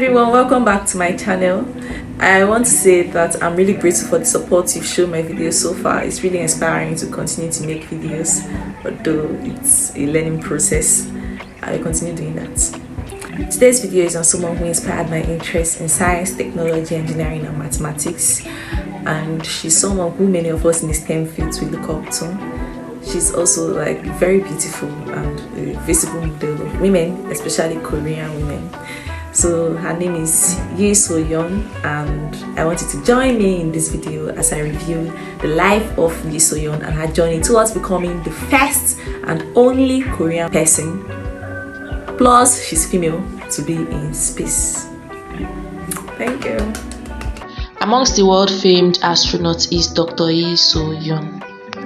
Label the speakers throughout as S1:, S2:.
S1: everyone, welcome back to my channel. I want to say that I'm really grateful for the support you've shown my videos so far. It's really inspiring to continue to make videos, although it's a learning process. I will continue doing that. Today's video is on someone who inspired my interest in science, technology, engineering and mathematics, and she's someone who many of us in the STEM fields will look up to. She's also very beautiful and a visible model of women, especially Korean women. So her name is Yi So-yeon, and I want you to join me in this video as I review the life of Yi So-yeon and her journey towards becoming the first and only Korean person, plus she's female, to be in space. Thank you.
S2: Amongst the world-famed astronauts is Dr. Yi So-yeon,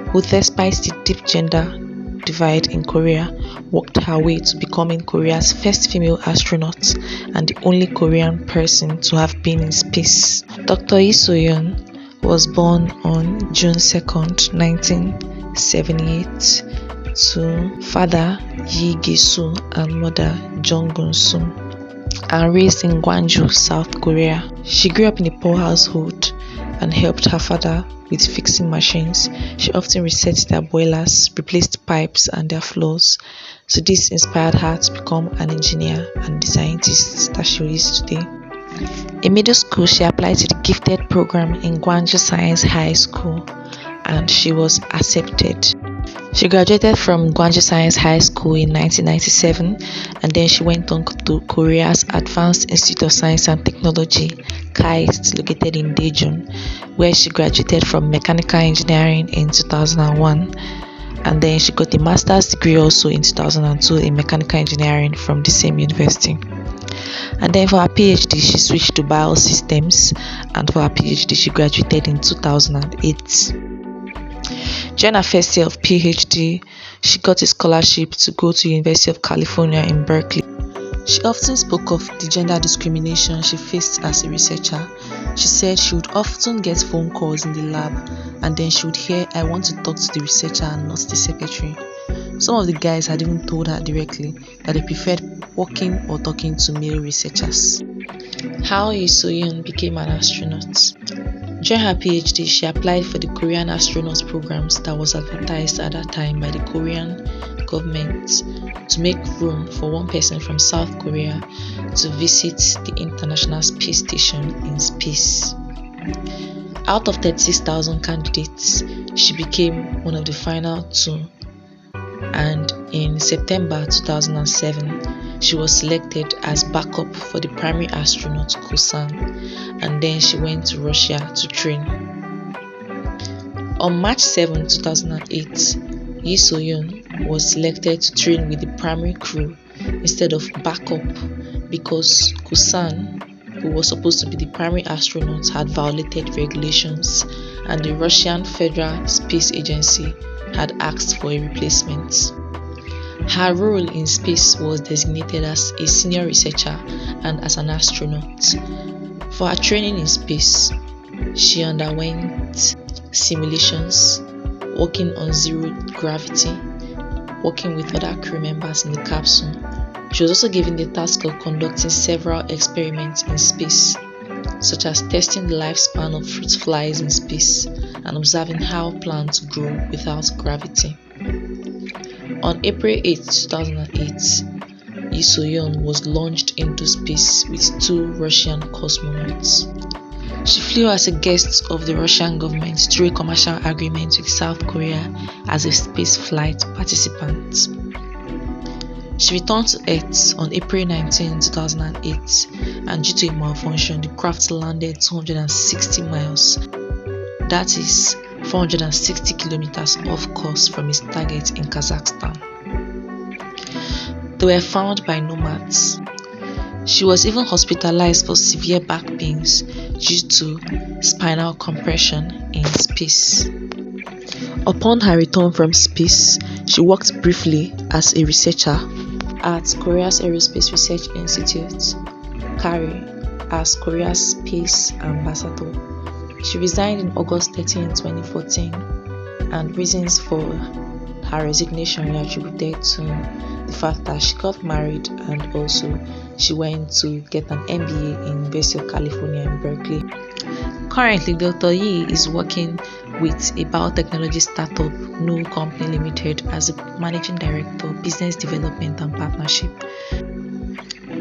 S2: who, despite the deep gender divide in Korea, worked her way to becoming Korea's first female astronaut and the only Korean person to have been in space. Dr. Yi So-yeon was born on June 2nd, 1978 to father Yi Gi-soo and mother Jung Gun-soo, and raised in Gwangju, South Korea. She grew up in a poor household and helped her father with fixing machines. She often reset their boilers, replaced pipes and their floors. So this inspired her to become an engineer and the scientist that she is today. In middle school, she applied to the gifted program in Gwangju Science High School and she was accepted. She graduated from Gwangju Science High School in 1997, and then she went on to Korea's Advanced Institute of Science and Technology, KAIST, located in Daejeon, where she graduated from Mechanical Engineering in 2001, and then she got a master's degree also in 2002 in Mechanical Engineering from the same university. And then for her PhD, she switched to Biosystems, and for her PhD, she graduated in 2008. During her first year of PhD, she got a scholarship to go to University of California in Berkeley. She often spoke of the gender discrimination she faced as a researcher. She said she would often get phone calls in the lab and then she would hear, "I want to talk to the researcher and not the secretary." Some of the guys had even told her directly that they preferred working or talking to male researchers. How Yi So-yeon became an astronaut. During her PhD, she applied for the Korean astronaut programs that was advertised at that time by the Korean government to make room for one person from South Korea to visit the International Space Station in space. Out of 36,000 candidates, she became one of the final two, and in September 2007, she was selected as backup for the primary astronaut Kusan, and then she went to Russia to train. On March 7, 2008, Yi So-yeon was selected to train with the primary crew instead of backup because Kusan, who was supposed to be the primary astronaut, had violated regulations and the Russian Federal Space Agency had asked for a replacement. Her role in space was designated as a senior researcher and as an astronaut. For her training in space, she underwent simulations, working on zero gravity, working with other crew members in the capsule. She was also given the task of conducting several experiments in space, such as testing the lifespan of fruit flies in space and observing how plants grow without gravity. On April 8, 2008, Yi So-yeon was launched into space with 2 Russian cosmonauts. She flew as a guest of the Russian government through a commercial agreement with South Korea as a spaceflight participant. She returned to Earth on April 19, 2008, and due to a malfunction, the craft landed 260 miles, that is 460 kilometers off course from its target in Kazakhstan. They were found by nomads. She was even hospitalized for severe back pains due to spinal compression in space. Upon her return from space, she worked briefly as a researcher at Korea's Aerospace Research Institute, KARI, as Korea's space ambassador. She resigned in August 13, 2014, and reasons for her resignation were attributed to the fact that she got married and also she went to get an MBA in University of California in Berkeley. Currently, Dr. Yi is working with a biotechnology startup, No Company Limited, as a managing director, business development and partnership.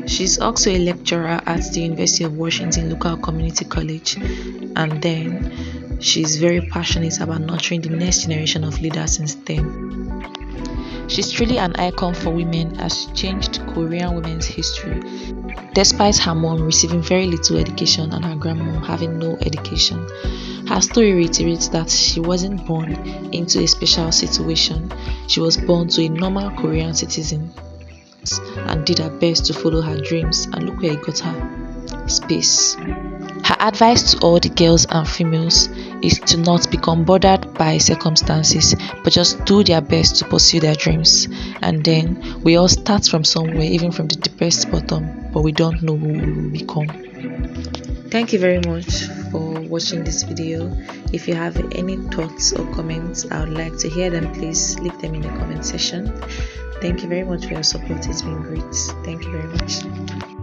S2: She's also a lecturer at the University of Washington Local Community College, and then she's very passionate about nurturing the next generation of leaders in STEM. She's truly an icon for women as she changed Korean women's history, despite her mom receiving very little education and her grandmom having no education. Her story reiterates that she wasn't born into a special situation. She was born to a normal Korean citizen and did her best to follow her dreams, and look where it got her: space. Her advice to all the girls and females is to not become bothered by circumstances, but just do their best to pursue their dreams. And then we all start from somewhere, even from the deepest bottom, but we don't know who we will become. Thank you very much for watching this video. If you have any thoughts or comments, I would like to hear them. Please leave them in the comment section. Thank you very much for your support. It's been great. Thank you very much.